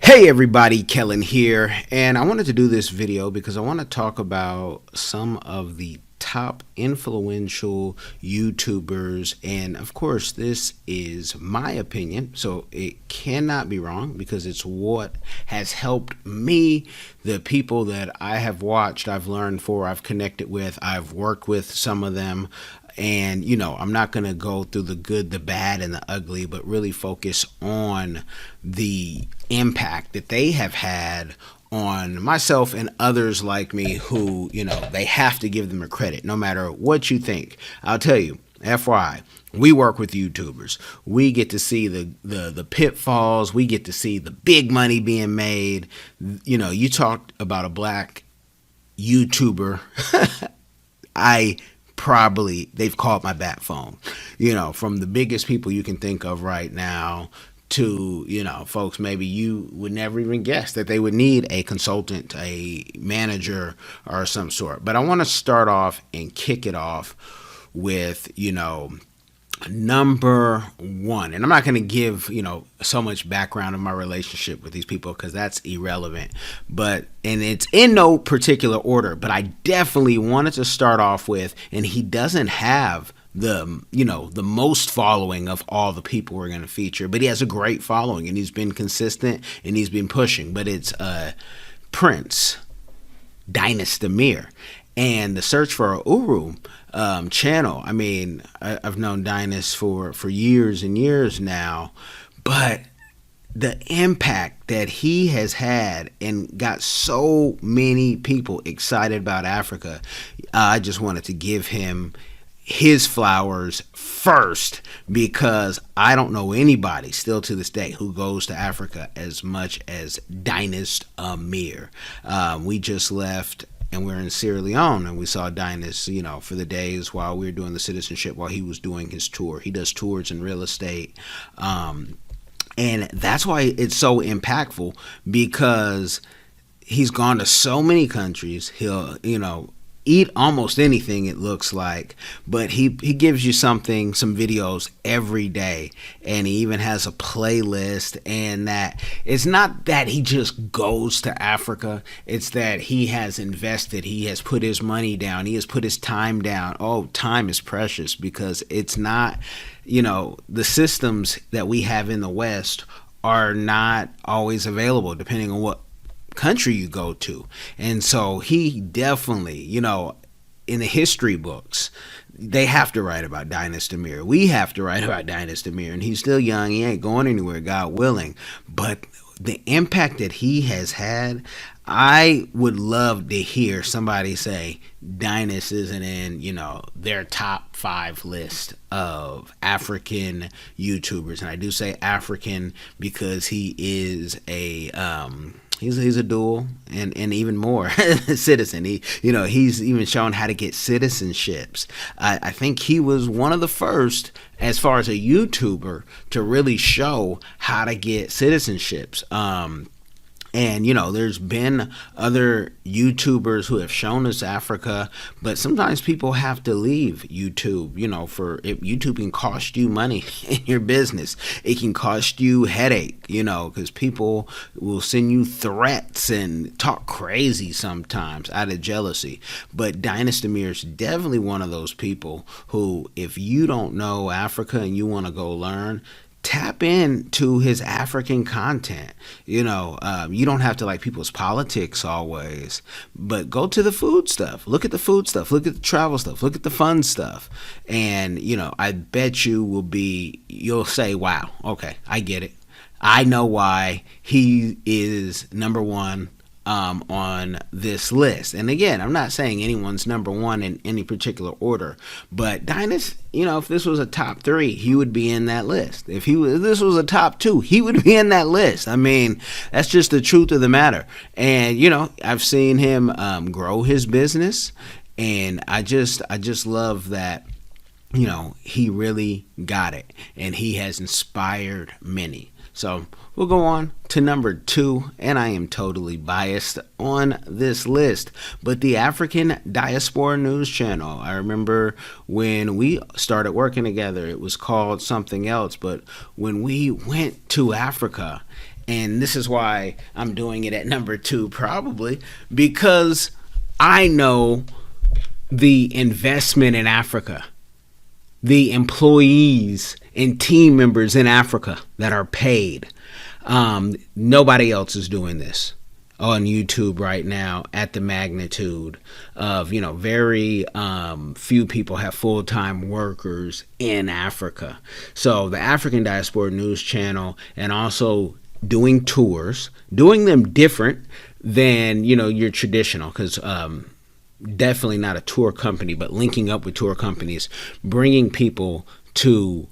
Hey everybody, Kellen here, and I wanted to do this video because I want to talk about some of the top influential YouTubers, and of course this is my opinion, so it cannot be wrong because it's what has helped me, the people that I have watched, I've learned for, I've connected with, I've worked with some of them. And, you know, I'm not going to go through the good, the bad, and the ugly, but really focus on the impact that they have had on myself and others like me who, you know, they have to give them a credit no matter what you think. I'll tell you, FYI, we work with YouTubers. We get to see the pitfalls. We get to see the big money being made. You know, you talked about a black YouTuber. They've called my bat phone, you know, from the biggest people you can think of right now to, you know, folks maybe you would never even guess that they would need a consultant, a manager or some sort. But I want to start off and kick it off with, you know, number one, and I'm not going to give, you know, so much background of my relationship with these people because that's irrelevant, and it's in no particular order, but I definitely wanted to start off with, and he doesn't have the, you know, the most following of all the people we're going to feature, but he has a great following and he's been consistent and he's been pushing, but it's Prince Dynasty. And the search for a Uru channel, I mean, I've known Dynasty for years and years now, but the impact that he has had and got so many people excited about Africa, I just wanted to give him his flowers first because I don't know anybody still to this day who goes to Africa as much as Dynasty. We just left and we're in Sierra Leone and we saw Dynasty, you know, for the days while we were doing the citizenship, while he was doing his tour. He does tours in real estate. And that's why it's so impactful because he's gone to so many countries. He'll, you know, eat almost anything it looks like, but he gives you some videos every day, and he even has a playlist. And that it's not that he just goes to Africa, it's that he has invested, he has put his money down, he has put his time down. Oh, time is precious because it's not, you know, the systems that we have in the West are not always available depending on what country you go to. And so he definitely, you know, in the history books, they have to write about Dynasty. We have to write about Dynasty, and he's still young. He ain't going anywhere, God willing. But the impact that he has had, I would love to hear somebody say Dynasty isn't in, you know, their top 5 list of African YouTubers. And I do say African because he is a he's a dual and even more citizen. He's even shown how to get citizenships. I think he was one of the first, as far as a YouTuber, to really show how to get citizenships. And, you know, there's been other YouTubers who have shown us Africa, but sometimes people have to leave YouTube, you know, YouTube can cost you money in your business. It can cost you headache, you know, because people will send you threats and talk crazy sometimes out of jealousy. But Dynasty is definitely one of those people who, if you don't know Africa and you want to go learn, tap into his African content. You know, you don't have to like people's politics always, but go to the food stuff. Look at the food stuff. Look at the travel stuff. Look at the fun stuff. And, you know, I bet you'll say, wow, okay, I get it. I know why he is number one on this list. And again, I'm not saying anyone's number one in any particular order, but Dynasty, you know, if this was a top 3, he would be in that list. If this was a top 2, he would be in that list. I mean, that's just the truth of the matter. And, you know, I've seen him grow his business, and I just love that, you know, he really got it, and he has inspired many. So we'll go on to number 2, and I am totally biased on this list, but the African Diaspora News Channel. I remember when we started working together, it was called something else, but when we went to Africa, and this is why I'm doing it at number 2, probably because I know the investment in Africa, the employees and team members in Africa that are paid. Nobody else is doing this on YouTube right now at the magnitude of, very few people have full-time workers in Africa. So the African Diaspora News Channel, and also doing tours, doing them different than, your traditional, because definitely not a tour company, but linking up with tour companies, bringing people to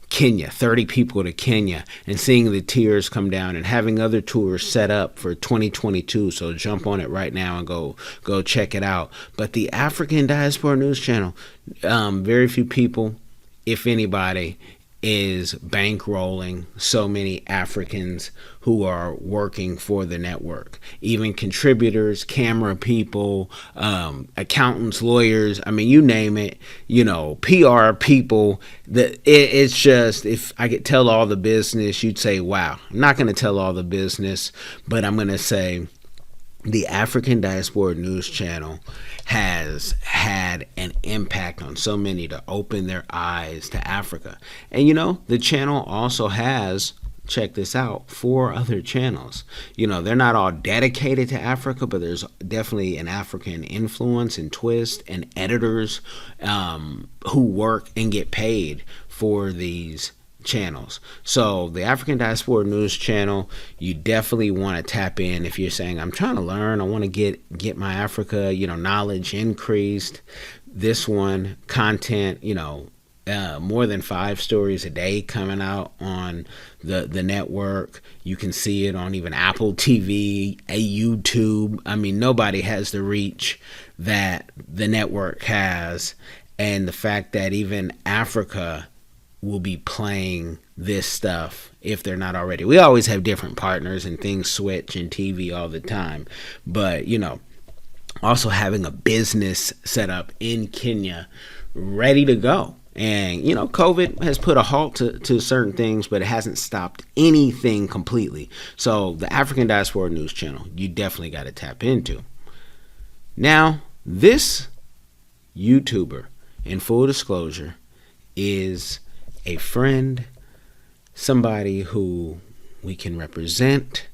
Kenya, 30 people to Kenya, and seeing the tears come down, and having other tours set up for 2022. So jump on it right now and go check it out. But the African Diaspora News Channel, very few people, if anybody, is bankrolling so many Africans who are working for the network. Even contributors, camera people, accountants, lawyers, you name it, PR people. It's just, if I could tell all the business, you'd say, wow. I'm not going to tell all the business, but I'm going to say the African Diaspora News Channel has had an impact on so many to open their eyes to Africa. And the channel also has, check this out, 4 other channels. They're not all dedicated to Africa, but there's definitely an African influence and twist, and editors who work and get paid for these channels. So the African Diaspora News Channel, you definitely want to tap in if you're saying, I'm trying to learn, I want to get my Africa, knowledge increased. This one, content, more than 5 stories a day coming out on the network. You can see it on even Apple TV, YouTube. Nobody has the reach that the network has, and the fact that even Africa will be playing this stuff if they're not already. We always have different partners and things switch in TV all the time, but also having a business set up in Kenya ready to go. And COVID has put a halt to certain things, but it hasn't stopped anything completely. So the African Diaspora News Channel, you definitely got to tap into. Now, this YouTuber, in full disclosure, is a friend, somebody who we can represent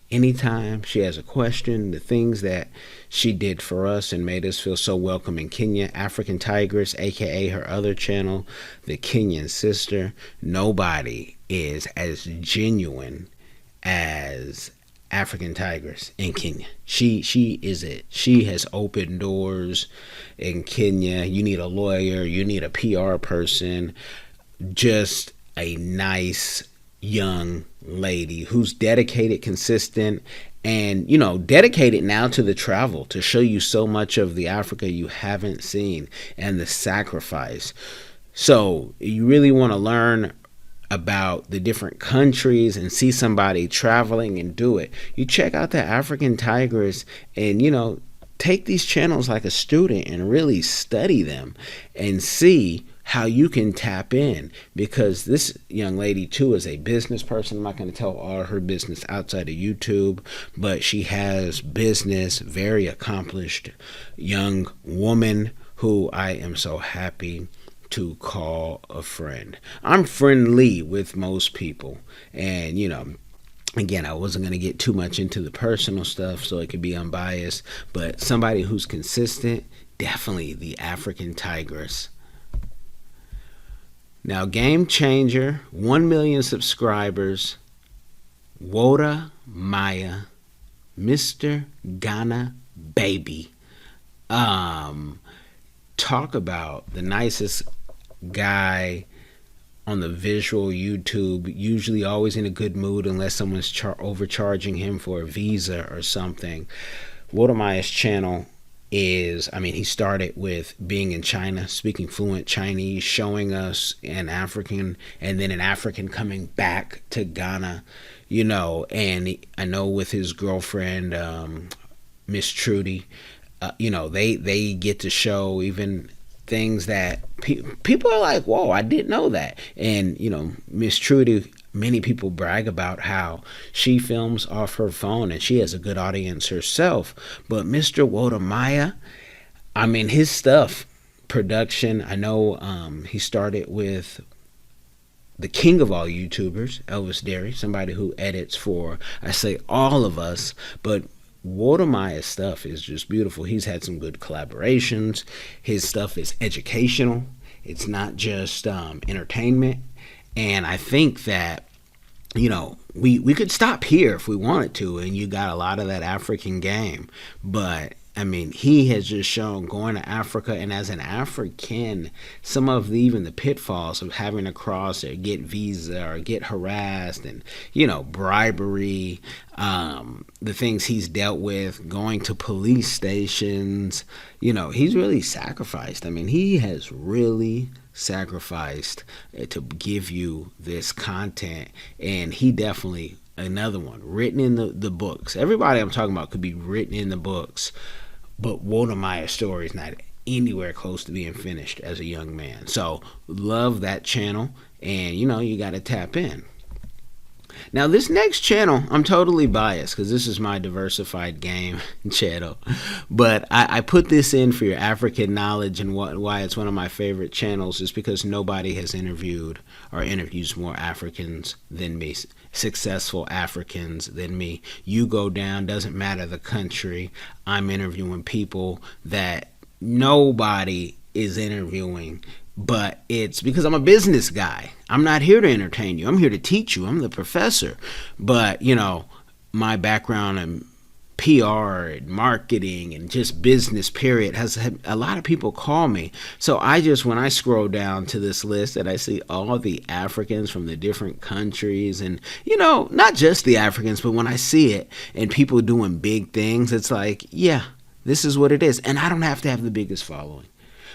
anytime she has a question. The things that she did for us and made us feel so welcome in Kenya. African Tigress, aka her other channel, The Kenyan Sister. Nobody is as genuine as African Tigress in Kenya. She is it. She has opened doors in Kenya. You need a lawyer, you need a PR person, just a nice young lady who's dedicated, consistent, and dedicated now to the travel, to show you so much of the Africa you haven't seen, and the sacrifice. So you really want to learn about the different countries and see somebody traveling and do it. You check out the African Tigress, and take these channels like a student and really study them and see how you can tap in, because this young lady too is a business person. I'm not going to tell all her business outside of YouTube, but she has business, very accomplished young woman who I am so happy to call a friend. I'm friendly with most people, and again, I wasn't going to get too much into the personal stuff so it could be unbiased, but somebody who's consistent, definitely the African Tigress. Now, game changer, 1 million subscribers, Woda Maya, Mr. Ghana Baby. Talk about the nicest guy on the visual YouTube, usually always in a good mood unless someone's overcharging him for a visa or something. Woda Maya's channel is, I mean, he started with being in China, speaking fluent Chinese, showing us an African, and then an African coming back to Ghana, and I know with his girlfriend, Miss Trudy, they get to show even things that people are like, whoa, I didn't know that. And, Miss Trudy, many people brag about how she films off her phone and she has a good audience herself. But Mr. Wodamaya, I mean, his stuff, production, I know he started with the king of all YouTubers, Elvis Derry, somebody who edits for, I say, all of us, but Wodamaya's stuff is just beautiful. He's had some good collaborations. His stuff is educational. It's not just entertainment. And I think that, we could stop here if we wanted to, and you got a lot of that African game. But, I mean, he has just shown going to Africa, and as an African, some of even the pitfalls of having to cross or get visa or get harassed and, bribery, the things he's dealt with, going to police stations, he's really sacrificed. I mean, he has really sacrificed to give you this content, and he definitely, another one, written in the books. Everybody I'm talking about could be written in the books, but Wodamaya's story is not anywhere close to being finished as a young man. So love that channel, and you got to tap in. Now, this next channel, I'm totally biased because this is my diversified game channel. But I put this in for your African knowledge, and why it's one of my favorite channels is because nobody has interviewed or interviews more Africans than me, successful Africans than me. You go down, doesn't matter the country, I'm interviewing people that nobody is interviewing. But it's because I'm a business guy. I'm not here to entertain you. I'm here to teach you. I'm the professor. But, my background in PR and marketing and just business, period, has had a lot of people call me. So when I scroll down to this list and I see all the Africans from the different countries and, not just the Africans, but when I see it and people doing big things, it's like, yeah, this is what it is. And I don't have to have the biggest following.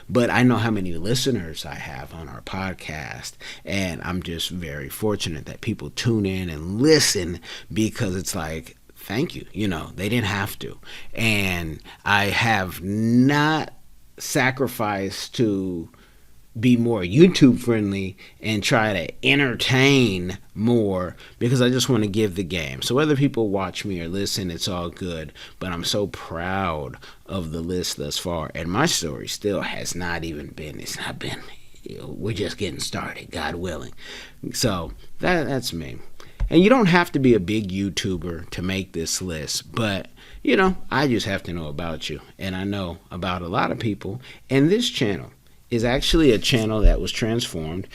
But I know how many listeners I have on our podcast, and I'm just very fortunate that people tune in and listen because it's like, thank you. They didn't have to. And I have not sacrificed to be more YouTube friendly and try to entertain more because I just want to give the game. So whether people watch me or listen, it's all good. But I'm so proud of the list thus far. And my story still has not even been, we're just getting started, God willing. So that's me. And you don't have to be a big YouTuber to make this list, but I just have to know about you. And I know about a lot of people. And this channel is actually a channel that was transformed.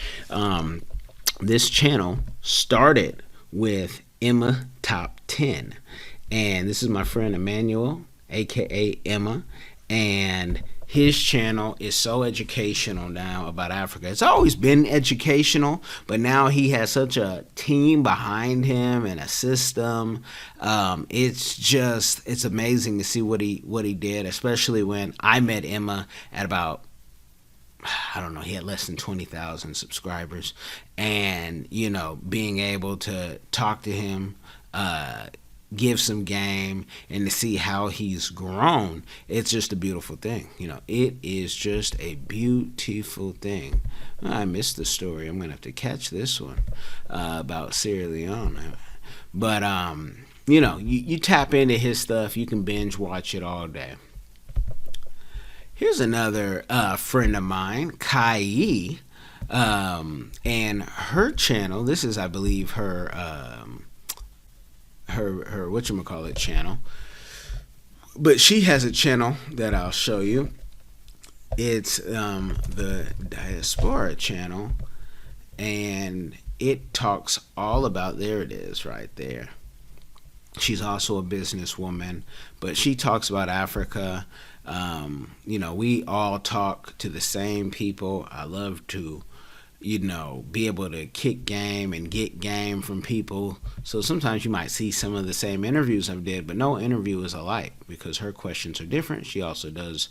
This channel started with Emma Top 10. And this is my friend Emmanuel, aka Emma. And his channel is so educational now about Africa. It's always been educational, but now he has such a team behind him and a system. It's amazing to see what he did, especially when I met Emma at about, I don't know, he had less than 20,000 subscribers, and being able to talk to him, give some game, and to see how he's grown, it's just a beautiful thing. It is just a beautiful thing. I missed the story. I'm gonna have to catch this one about Sierra Leone. But you tap into his stuff, you can binge watch it all day. Here's another friend of mine, Kai, and her channel. This is, I believe, her whatchamacallit channel. But she has a channel that I'll show you. It's the Diaspora channel, and it talks all about, there it is right there. She's also a businesswoman, but she talks about Africa. We all talk to the same people. I love to, be able to kick game and get game from people. So sometimes you might see some of the same interviews I've did, but no interview is alike because her questions are different. She also does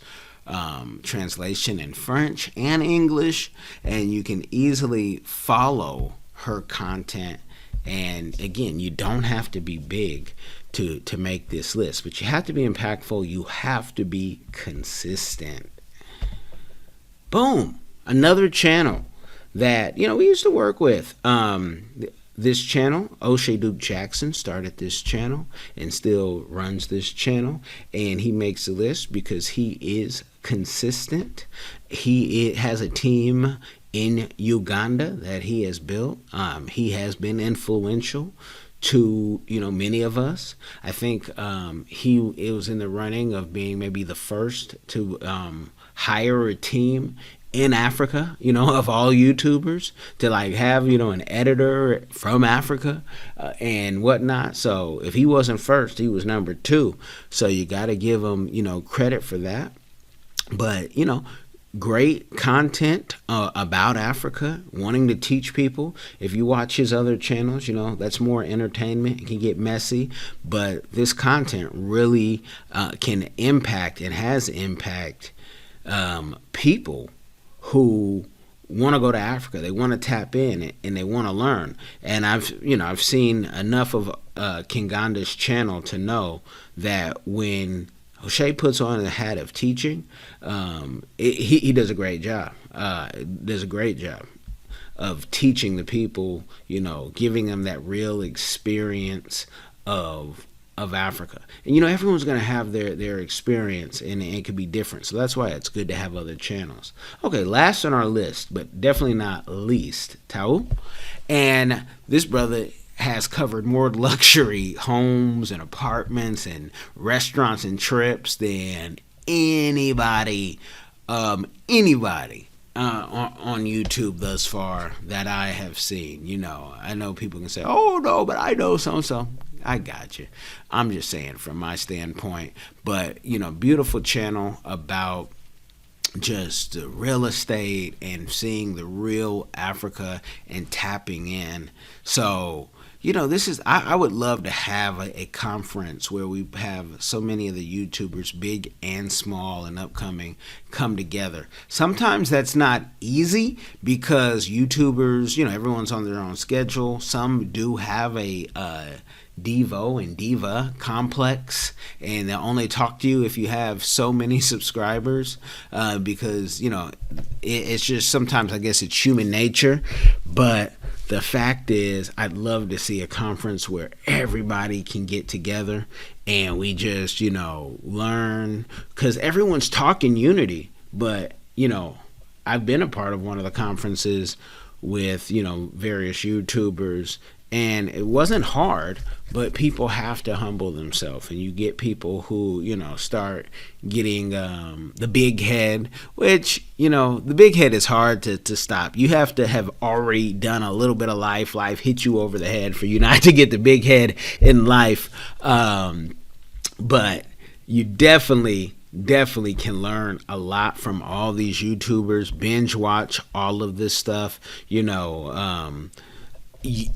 translation in French and English, and you can easily follow her content. And again, you don't have to be big to make this list, but you have to be impactful. You have to be consistent. Boom. Another channel that, we used to work with. This channel, Oshay Duke Jackson started this channel and still runs this channel, and he makes a list because he is consistent. He has a team in Uganda that he has built. He has been influential to many of us. I think it was in the running of being maybe the first to hire a team in Africa, of all YouTubers, to have an editor from Africa and whatnot. So if he wasn't first, he was number 2. So you got to give him credit for that. But great content about Africa, wanting to teach people. If you watch his other channels, that's more entertainment. It can get messy, but this content really can impact and has impact people who want to go to Africa. They want to tap in and they want to learn. And I've seen enough of Kinganda's channel to know that when Oshay puts on the hat of teaching, he does a great job. Does a great job of teaching the people, giving them that real experience of Africa. And everyone's going to have their experience, and it could be different. So that's why it's good to have other channels. Okay, last on our list, but definitely not least, Tau. And this brother has covered more luxury homes and apartments and restaurants and trips than anybody on YouTube thus far that I have seen. I know people can say, oh no, but I know so-and-so. I got you. I'm just saying from my standpoint. But, beautiful channel about just real estate and seeing the real Africa and tapping in. So, this is, I would love to have a conference where we have so many of the YouTubers, big and small and upcoming, come together. Sometimes that's not easy because YouTubers, everyone's on their own schedule. Some do have a Devo and Diva complex, and they'll only talk to you if you have so many subscribers because it's just sometimes, I guess it's human nature. But the fact is, I'd love to see a conference where everybody can get together and we just learn, because everyone's talking unity. But I've been a part of one of the conferences with various YouTubers, and it wasn't hard, but people have to humble themselves, and you get people who start getting the big head, which the big head is hard to stop. You have to have already done a little bit of life hit you over the head for you not to get the big head in life. But you definitely can learn a lot from all these YouTubers. Binge watch all of this stuff.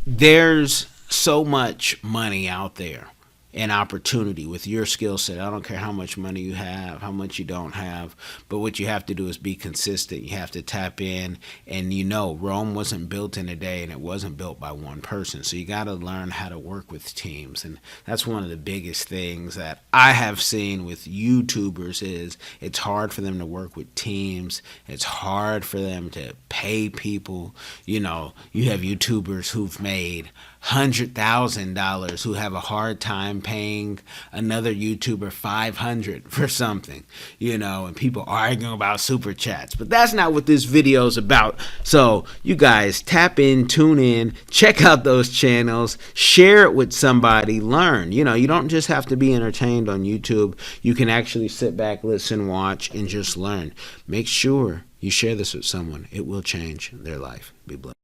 There's so much money out there and opportunity with your skill set. I don't care how much money you have, how much you don't have, but what you have to do is be consistent. You have to tap in, and Rome wasn't built in a day, and it wasn't built by one person. So you got to learn how to work with teams, and that's one of the biggest things that I have seen with YouTubers is it's hard for them to work with teams. It's hard for them to pay people. You have YouTubers who've made $100,000 who have a hard time paying another YouTuber $500 for something, and people arguing about super chats. But that's not what this video is about. So you guys tap in, tune in, check out those channels, share it with somebody, learn. You don't just have to be entertained on YouTube. You can actually sit back, listen, watch, and just learn. Make sure you share this with someone. It will change their life. Be blessed.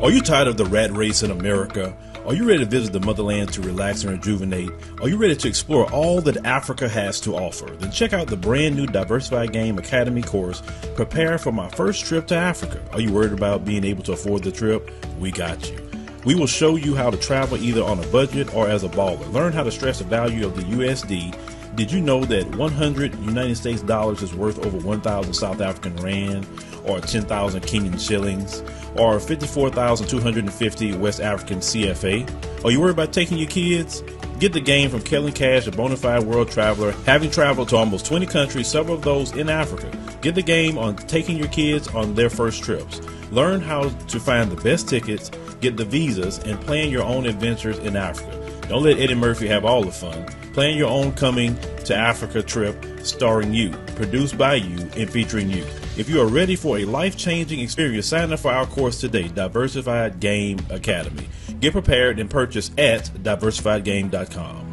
Are you tired of the rat race in America? Are you ready to visit the motherland to relax and rejuvenate? Are you ready to explore all that Africa has to offer? Then check out the brand new Diversified Game Academy course, Prepare for My First Trip to Africa. Are you worried about being able to afford the trip? We got you. We will show you how to travel either on a budget or as a baller. Learn how to stress the value of the USD. Did you know that 100 United States dollars is worth over 1,000 South African rand, or 10,000 Kenyan shillings, or 54,250 West African CFA? Are you worried about taking your kids? Get the game from KELLEN Cash, a bona fide world traveler, having traveled to almost 20 countries, several of those in Africa. Get the game on taking your kids on their first trips. Learn how to find the best tickets, get the visas, and plan your own adventures in Africa. Don't let Eddie Murphy have all the fun. Plan your own coming to Africa trip starring you, produced by you, and featuring you. If you are ready for a life-changing experience, sign up for our course today, Diversified Game Academy. Get prepared and purchase at diversifiedgame.com.